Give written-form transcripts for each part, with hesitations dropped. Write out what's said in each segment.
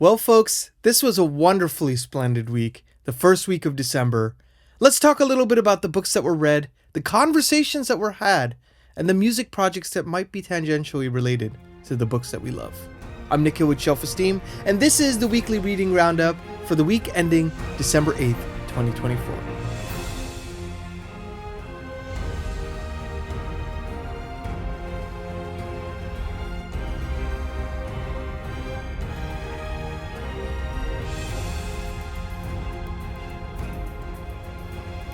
Well, folks, this was a wonderfully splendid week, the first week of December. Let's talk a little bit about the books that were read, the conversations that were had, and the music projects that might be tangentially related to the books that we love. I'm Nikhil with Shelf-Esteem, and this is the weekly reading roundup for the week ending December 8th, 2024.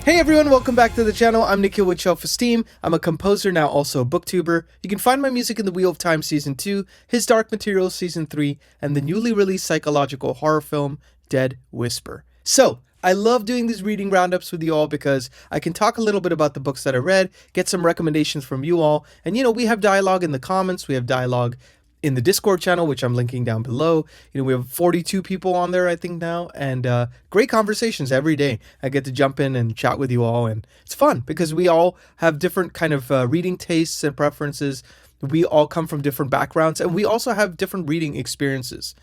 Hey everyone, welcome back to the channel. I'm Nikhil with Shelf-Esteem. I'm a composer, now also a booktuber. You can find my music in The Wheel of Time Season 2, His Dark Materials Season 3, and the newly released psychological horror film, Dead Whisper. So, I love doing these reading roundups with you all because I can talk a little bit about the books that I read, get some recommendations from you all, and we have dialogue in the comments, we have dialogue in the Discord channel, which I'm linking down below. We have 42 people on there, I think now, and great conversations every day. I get to jump in and chat with you all, and it's fun because we all have different kind of reading tastes and preferences. We all come from different backgrounds, and we also have different reading experiences.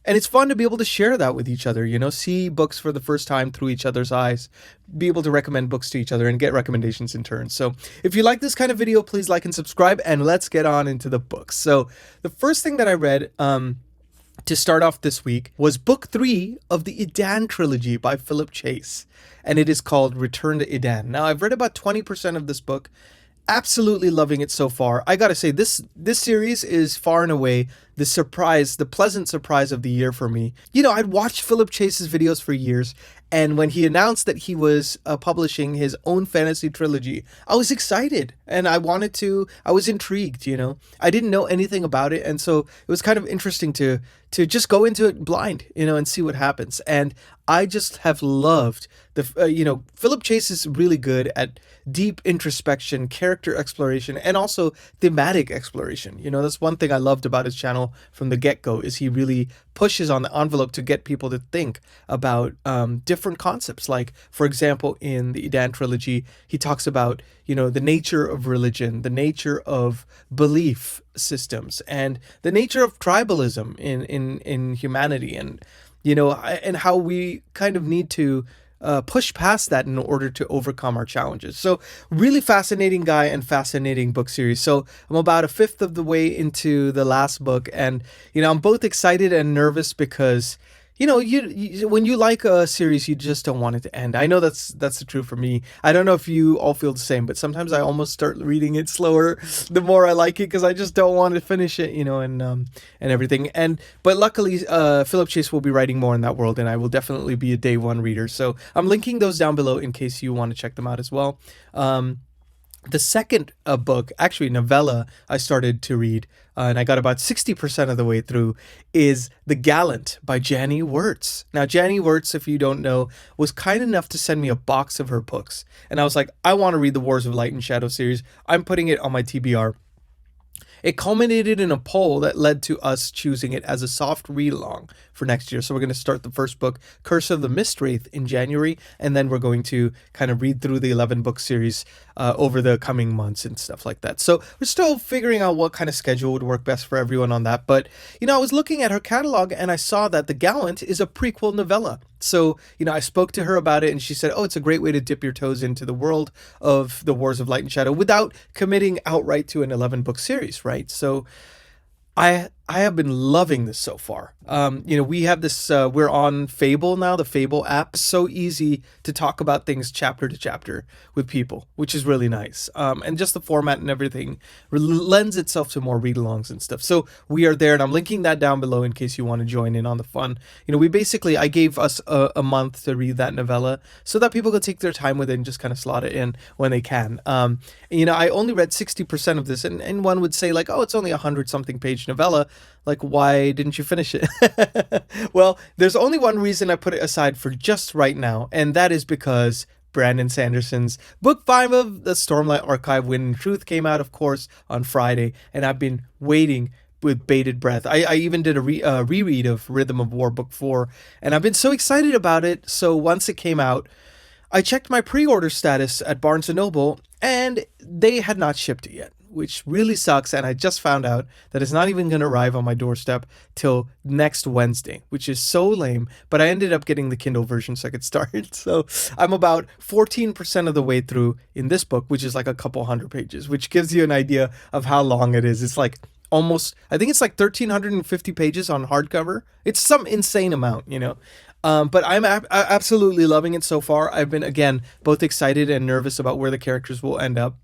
And it's fun to be able to share that with each other, see books for the first time through each other's eyes, be able to recommend books to each other and get recommendations in turn. So if you like this kind of video, please like and subscribe, and let's get on into the books. So the first thing that I read to start off this week was book 3 of the Edan Trilogy by Philip Chase, and it is called Return to Edan. Now, I've read about 20% of this book. Absolutely loving it so far. I gotta say, this series is far and away the pleasant surprise of the year for me. I'd watched Philip Chase's videos for years, and when he announced that he was publishing his own fantasy trilogy, I was excited, and I was intrigued, I didn't know anything about it, and so it was kind of interesting to just go into it blind, and see what happens. And I just have loved Philip Chase is really good at deep introspection, character exploration, and also thematic exploration. That's one thing I loved about his channel from the get-go, is he really pushes on the envelope to get people to think about different concepts. Like, for example, in the Edan trilogy, he talks about, the nature of religion, the nature of belief systems, and the nature of tribalism in humanity, and and how we kind of need to push past that in order to overcome our challenges. So really fascinating guy and fascinating book series. So I'm about a fifth of the way into the last book, and I'm both excited and nervous because you when you like a series, you just don't want it to end. I know that's the truth for me. I don't know if you all feel the same, but sometimes I almost start reading it slower the more I like it, because I just don't want to finish it, and everything. But luckily, Philip Chase will be writing more in that world, and I will definitely be a day one reader. So I'm linking those down below in case you want to check them out as well. The second book, actually novella, I started to read, and I got about 60% of the way through, is The Gallant by Janny Wirtz. Now, Janny Wirtz, if you don't know, was kind enough to send me a box of her books. And I was like, I want to read the Wars of Light and Shadow series. I'm putting it on my TBR. It culminated in a poll that led to us choosing it as a soft read-along for next year. So we're going to start the first book, Curse of the Mistwraith, in January, and then we're going to kind of read through the 11-book series over the coming months and stuff like that. So we're still figuring out what kind of schedule would work best for everyone on that. But, I was looking at her catalog, and I saw that The Gallant is a prequel novella. So, I spoke to her about it, and she said, oh, it's a great way to dip your toes into the world of the Wars of Light and Shadow without committing outright to an 11-book series, right? So I have been loving this so far. We have this, we're on FABLE now, the FABLE app. It's so easy to talk about things chapter to chapter with people, which is really nice. And just the format and everything lends itself to more read-alongs and stuff. So we are there, and I'm linking that down below in case you want to join in on the fun. I gave us a month to read that novella so that people could take their time with it and just kind of slot it in when they can. I only read 60% of this, and one would say like, oh, it's only 100-something page novella. Like, why didn't you finish it? Well, there's only one reason I put it aside for just right now, and that is because Brandon Sanderson's book 5 of the Stormlight Archive, Wind and Truth, came out, of course, on Friday, and I've been waiting with bated breath. I even did a reread of Rhythm of War book 4, and I've been so excited about it. So once it came out, I checked my pre-order status at Barnes & Noble, and they had not shipped it yet, which really sucks. And I just found out that it's not even going to arrive on my doorstep till next Wednesday, which is so lame. But I ended up getting the Kindle version so I could start. So I'm about 14% of the way through in this book, which is like a couple hundred pages, which gives you an idea of how long it is. It's like almost, I think it's like 1,350 pages on hardcover. It's some insane amount, you know. But I'm absolutely loving it so far. I've been, again, both excited and nervous about where the characters will end up.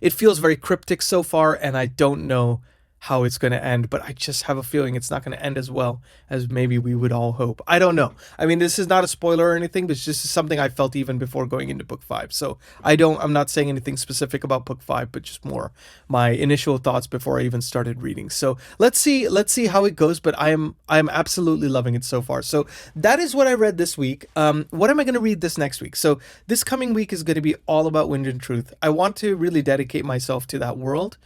It feels very cryptic so far, and I don't know how it's going to end, but I just have a feeling it's not going to end as well as maybe we would all hope. I don't know. I mean, this is not a spoiler or anything, but it's just something I felt even before going into book 5. So I'm not saying anything specific about book 5, but just more my initial thoughts before I even started reading. So let's see how it goes, but I'm absolutely loving it so far. So that is what I read this week. What am I going to read this next week? So this coming week is going to be all about Wind and Truth. I want to really dedicate myself to that world.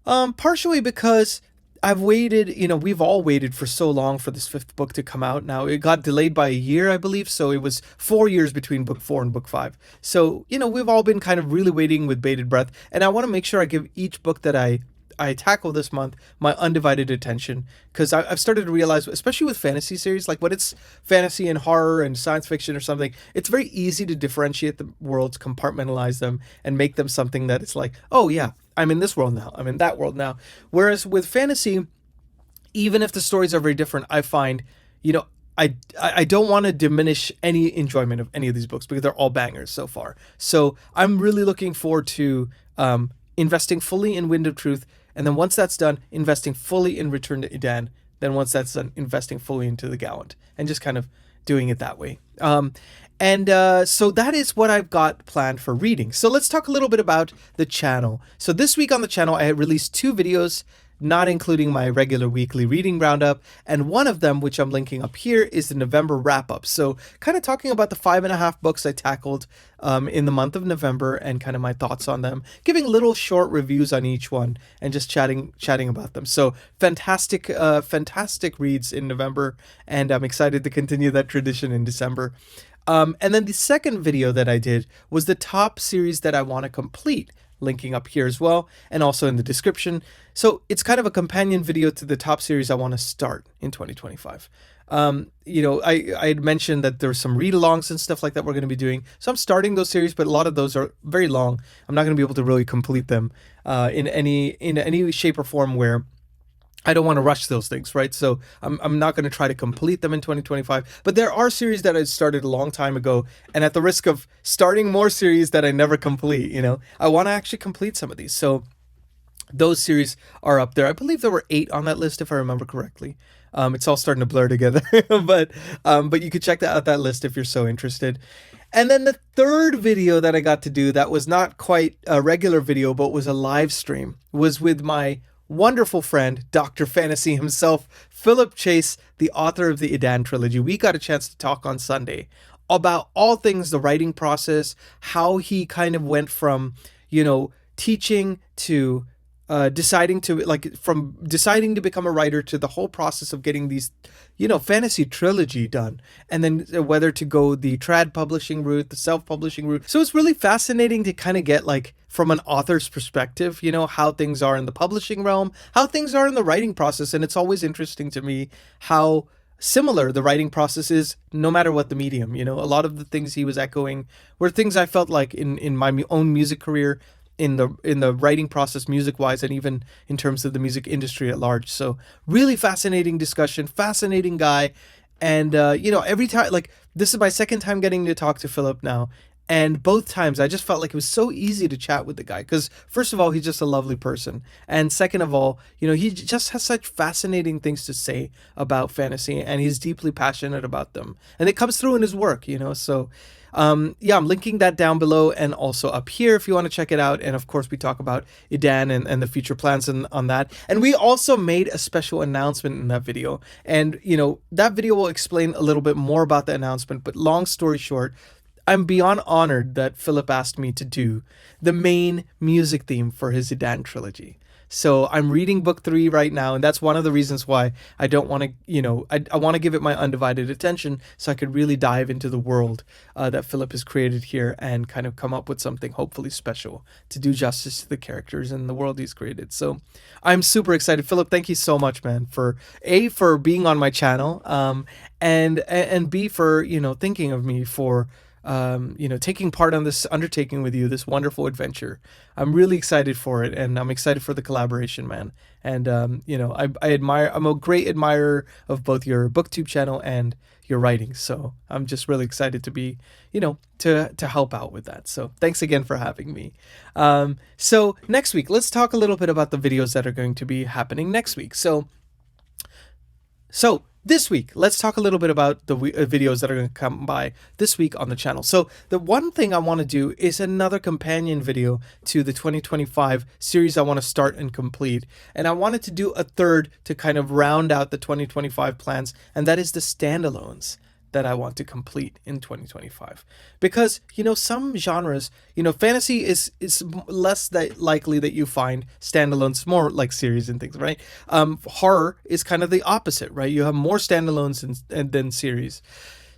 Partially because I've waited, we've all waited for so long for this 5th book to come out. Now, it got delayed by a year, I believe, so it was 4 years between book 4 and book 5. So, we've all been kind of really waiting with bated breath, and I want to make sure I give each book that I tackle this month my undivided attention, because I've started to realize, especially with fantasy series, like when it's fantasy and horror and science fiction or something, it's very easy to differentiate the worlds, compartmentalize them, and make them something that it's like, oh yeah, I'm in this world now, I'm in that world now. Whereas with fantasy, even if the stories are very different, I find, I don't want to diminish any enjoyment of any of these books because they're all bangers so far. So I'm really looking forward to investing fully in Wind of Truth, and then once that's done, investing fully in Return to Edan. Then once that's done, investing fully into The Gallant, and just kind of doing it that way. So that is what I've got planned for reading. So let's talk a little bit about the channel. So this week on the channel, I released 2 videos, not including my regular weekly reading roundup, and one of them, which I'm linking up here, is the November wrap-up. So kind of talking about the 5.5 books I tackled in the month of November and kind of my thoughts on them, giving little short reviews on each one and just chatting about them. So fantastic reads in November, and I'm excited to continue that tradition in December. And then the second video that I did was the top series that I want to complete, linking up here as well, and also in the description. So it's kind of a companion video to the top series I want to start in 2025. I had mentioned that there's some read-alongs and stuff like that we're going to be doing. So I'm starting those series, but a lot of those are very long. I'm not going to be able to really complete them in any shape or form where I don't want to rush those things, right? So I'm not going to try to complete them in 2025. But there are series that I started a long time ago, and at the risk of starting more series that I never complete, I want to actually complete some of these. So those series are up there. I believe there were 8 on that list, if I remember correctly. It's all starting to blur together, but you could check out that list if you're so interested. And then the third video that I got to do that was not quite a regular video, but was a live stream, was with my wonderful friend, Dr. Fantasy himself, Philip Chase, the author of the Edan Trilogy. We got a chance to talk on Sunday about all things the writing process, how he kind of went from, teaching to deciding to become a writer to the whole process of getting these, fantasy trilogy done, and then whether to go the trad publishing route, the self-publishing route. So it's really fascinating to kind of get from an author's perspective, how things are in the publishing realm, how things are in the writing process. And it's always interesting to me how similar the writing process is no matter what the medium. A lot of the things he was echoing were things I felt like in my own music career, in the writing process, music-wise, and even in terms of the music industry at large. So really fascinating discussion, fascinating guy. And, every time, this is my second time getting to talk to Philip now. And both times I just felt like it was so easy to chat with the guy because, first of all, he's just a lovely person. And second of all, he just has such fascinating things to say about fantasy, and he's deeply passionate about them. And it comes through in his work, so... I'm linking that down below and also up here if you want to check it out. And of course, we talk about Edan and the future plans on that. And we also made a special announcement in that video. And, that video will explain a little bit more about the announcement. But long story short, I'm beyond honored that Philip asked me to do the main music theme for his Edan trilogy. So I'm reading book 3 right now, and that's one of the reasons why I don't want to, I want to give it my undivided attention so I could really dive into the world that Philip has created here and kind of come up with something hopefully special to do justice to the characters and the world he's created. So I'm super excited. Philip, thank you so much, man, for for being on my channel, and B, for, thinking of me for taking part on this undertaking with you, this wonderful adventure. I'm really excited for it, and I'm excited for the collaboration, man. And I'm a great admirer of both your booktube channel and your writing. So I'm just really excited to be, to help out with that. So thanks again for having me. So next week, let's talk a little bit about the videos that are going to be happening next week. So this week, let's talk a little bit about the videos that are going to come by this week on the channel. So the one thing I want to do is another companion video to the 2025 series I want to start and complete. And I wanted to do a third to kind of round out the 2025 plans, and that is the standalones that I want to complete in 2025. Because, some genres, fantasy is less that likely that you find standalones, more like series and things, right? Horror is kind of the opposite, right? You have more standalones than series.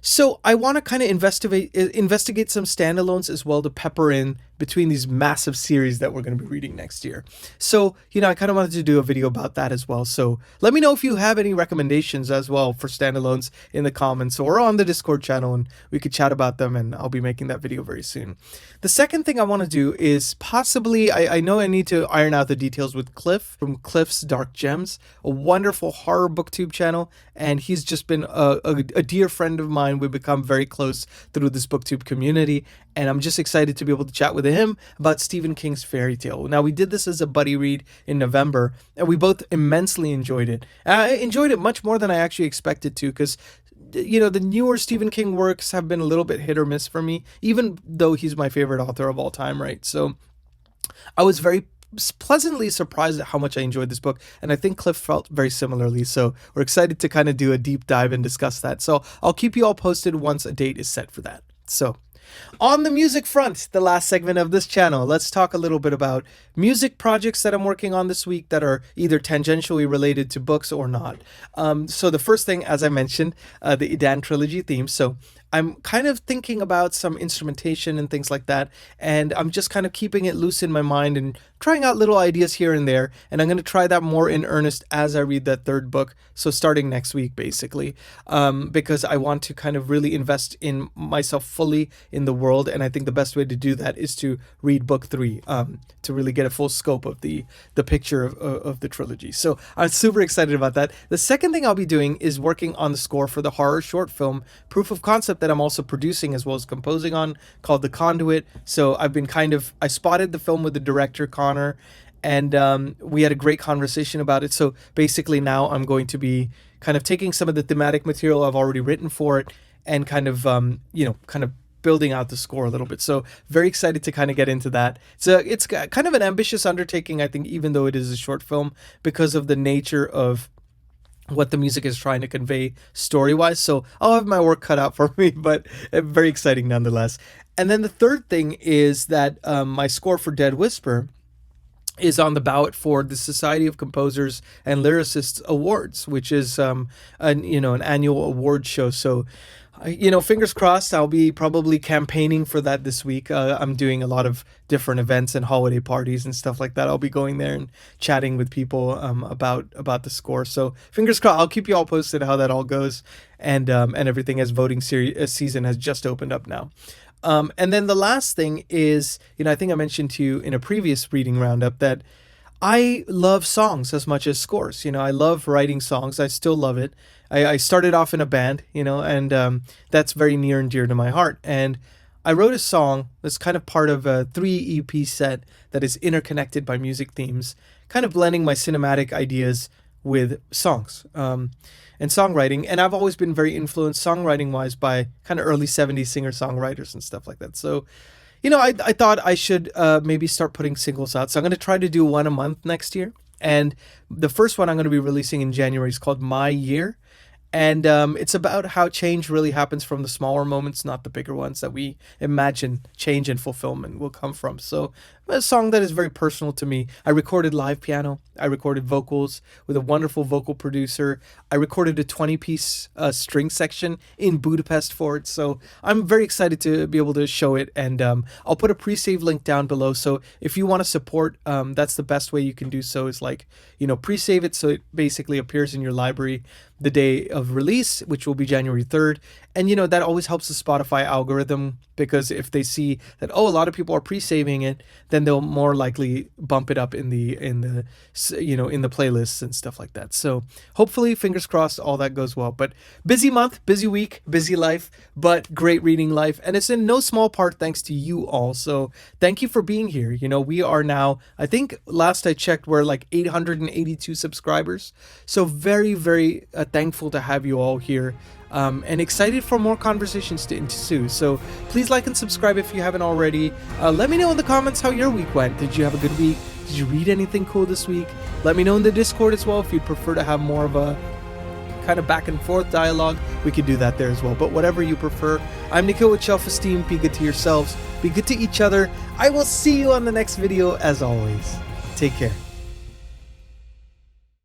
So I want to kind of investigate some standalones as well to pepper in between these massive series that we're going to be reading next year. So, I kind of wanted to do a video about that as well. So let me know if you have any recommendations as well for standalones in the comments or on the Discord channel, and we could chat about them, and I'll be making that video very soon. The second thing I want to do is possibly, I know I need to iron out the details with Cliff from Cliff's Dark Gems, a wonderful horror booktube channel, and he's just been a dear friend of mine. We've become very close through this booktube community, and I'm just excited to be able to chat with him about Stephen King's Fairy Tale. Now, we did this as a buddy read in November, and we both immensely enjoyed it. I enjoyed it much more than I actually expected to, because the newer Stephen King works have been a little bit hit or miss for me, even though he's my favorite author of all time, right? So I was very pleasantly surprised at how much I enjoyed this book, and I think Cliff felt very similarly. So we're excited to kind of do a deep dive and discuss that. So I'll keep you all posted once a date is set for that. So on the music front, the last segment of this channel, let's talk a little bit about music projects that I'm working on this week that are either tangentially related to books or not. So the first thing, as I mentioned, the Edan Trilogy theme. So I'm kind of thinking about some instrumentation and things like that, and I'm just kind of keeping it loose in my mind and trying out little ideas here and there, and I'm going to try that more in earnest as I read that third book, so starting next week, basically, because I want to kind of really invest in myself fully in the world, and I think the best way to do that is to read book 3, to really get a full scope of the picture of the trilogy. So I'm super excited about that. The second thing I'll be doing is working on the score for the horror short film Proof of Concept that I'm also producing as well as composing on, called The Conduit. So I've been I spotted the film with the director, Connor, and we had a great conversation about it. So basically now I'm going to be kind of taking some of the thematic material I've already written for it and kind of, kind of building out the score a little bit. So very excited to kind of get into that. So it's kind of an ambitious undertaking, I think, even though it is a short film, because of the nature of what the music is trying to convey story-wise. So I'll have my work cut out for me, but very exciting nonetheless. And then the third thing is that my score for Dead Whisper is on the ballot for the Society of Composers and Lyricists Awards, which is an annual award show. So fingers crossed, I'll be probably campaigning for that this week. I'm doing a lot of different events and holiday parties and stuff like that. I'll be going there and chatting with people about the score. So fingers crossed. I'll keep you all posted how that all goes, and everything, as voting season has just opened up now. And then the last thing is, I think I mentioned to you in a previous reading roundup that I love songs as much as scores. I love writing songs. I still love it. I started off in a band, and that's very near and dear to my heart. And I wrote a song that's kind of part of a 3 EP set that is interconnected by music themes, kind of blending my cinematic ideas with songs and songwriting. And I've always been very influenced songwriting-wise by kind of early 70s singer-songwriters and stuff like that. So, I thought I should maybe start putting singles out. So I'm going to try to do one a month next year. And the first one I'm going to be releasing in January is called My Year. And it's about how change really happens from the smaller moments, not the bigger ones that we imagine change and fulfillment will come from. So a song that is very personal to me. I recorded live piano. I recorded vocals with a wonderful vocal producer. I recorded a 20-piece string section in Budapest for it. So I'm very excited to be able to show it. And I'll put a pre-save link down below. So if you want to support, that's the best way you can do so, is like, pre-save it so it basically appears in your library the day of release, which will be January 3rd. And, that always helps the Spotify algorithm, because if they see that, a lot of people are pre-saving it, then they'll more likely bump it up in the playlists and stuff like that. So hopefully, fingers crossed, all that goes well. But busy month, busy week, busy life, but great reading life. And it's in no small part thanks to you all. So thank you for being here. We are now, I think last I checked, we're like 882 subscribers. So very, very thankful to have you all here. And excited for more conversations to ensue. So please like and subscribe if you haven't already. Let me know in the comments how your week went. Did you have a good week? Did you read anything cool this week? Let me know in the Discord as well if you'd prefer to have more of a kind of back and forth dialogue. We could do that there as well. But whatever you prefer. I'm Nikhil with Shelf-Esteem. Be good to yourselves. Be good to each other. I will see you on the next video as always. Take care.